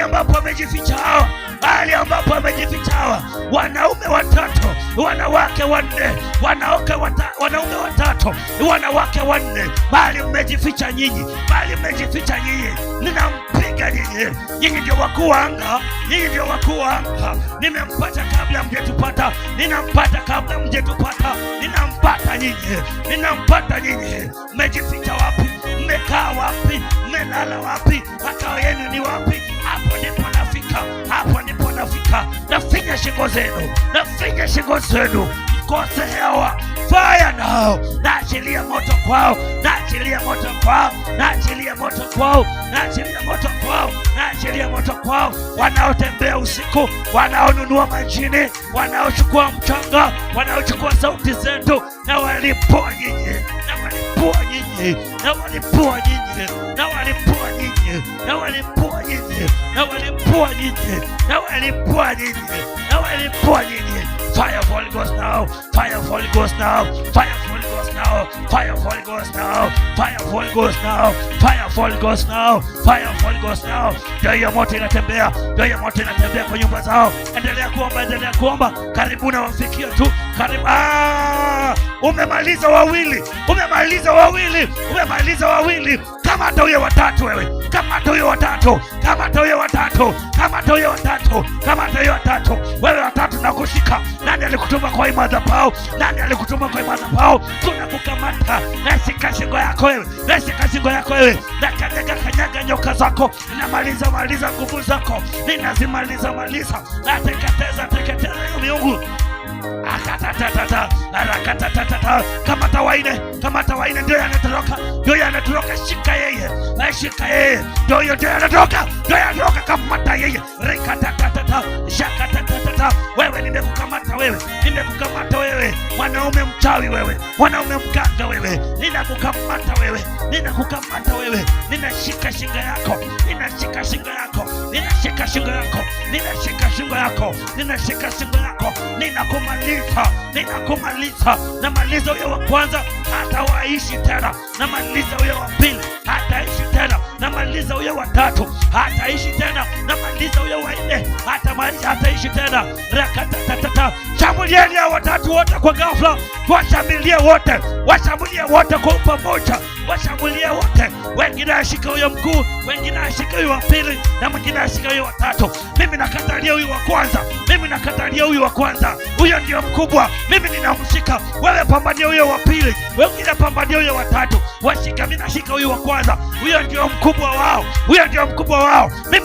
ambapo wamejificha hawa, mahali ambapo wamejificha hawa, wanaume watatu, wanawake wanne, wanaume watatu, wanawake wanne, mahali mmejificha nyinyi, mahali mmejificha nyinyi, ninampiga nyinyi. Nyinyi ndio wakuu wa anga, nyinyi ndio wakuu wa anga. Nimempata kabla mjetupata, ninampata kabla mjetupata, ninampata nyinyi, ninampata nyinyi. Mmejificha wapi? Mmekaa wapi? Mmelala wapi? Makao yenu ni wapi? Hapo ndipo nafika, hapo ndipo nafika. Nafinya shingo zenu, nafinya shingo zenu, mkose hewa. Fire now! Naachilia moto kwao, naachilia moto kwao, naachilia moto kwao, naachilia moto kwao, naachilia moto kwao. Wanaotembea usiku, wanaonunua majini, wanaochukua mchanga, wanaochukua sauti zetu, na walipua nyinyi, na walipua nyinyi, na walipua nyinyi, na walipua nyinyi, na walipua nyinyi, na walipua nyinyi, na walipua nyinyi, na walipua nyinyi. Fire of Holy Ghost now, fire of Holy Ghost now, fire of Holy Ghost now, fire of Holy Ghost now, fire of Holy Ghost now, fire of Holy Ghost now, fire of Holy Ghost now. Ndio hiyo moto inatembea, ndio hiyo moto inatembea kwa nyumba zao. Endelea kuomba, endelea kuomba. Karibu na wafikia tu, karibu. Umemaliza wawili, umemaliza wawili, umemaliza wawili. Kama hata huyo watatu wewe, kama hata huyo watatu, kama hata huyo watatu, kama hata huyo watatu, kama hata huyo watatu, wewe watatu na kushika. Nani alikutuma kwa hii madhabahu? Nani alikutuma kwa hii madhabahu? Tunakukamata. Nashika shingo yako wewe, nashika shingo yako wewe, na kanyaga nyoka zako. Ninamaliza maliza nguvu zako, ninazimaliza maliza, na teketeza hiyo miungu. Akatatata, arakatatata, kama tawaine ndio yanatoroka, ndio yanatoroka. Shika yeye, shika yeye, ndio yanatoroka, ndio yanatoroka. Kamata yeye, rekatatata, shakatatata. Wewe nimekukamata wewe, nimekukamata wewe, mwanaume mchawi wewe, mwanaume mganga wewe, ninakukamata wewe, ninakukamata wewe. Ninashika shingo yako, ninashika shingo yako, ninashika shingo yako, ninashika shingo yako, ninashika shingo yako, ninakumaliza, ninakumaliza. Namaliza huyo wa kwanza, hata waishi tena. Namaliza huyo wa pili, hataishi tena. Namaliza huyo wa tatu, hataishi tena. Namaliza huyo wa nne, hataishi tena. Rakatatata. Shambulieni hao watatu wote kwa ghafla, washambulie wote, washambulie wote kwa pamoja, washambulie wote. Wengine ashika huyo mkuu, wengine ashika huyo wa pili, na mwingine ashika huyo wa tatu. Mimi nakatalia huyo wa kwanza, mimi nakatalia huyo wa kwanza. Huyo ndio mkubwa, mimi ninamshika. Wewe pambania huyo wa pili, wengine pambania huyo wa tatu. Washika, mimi nashika huyo wa kwanza. Huyo ndio mkubwa wao, huyo ndio mkubwa wao. Mimi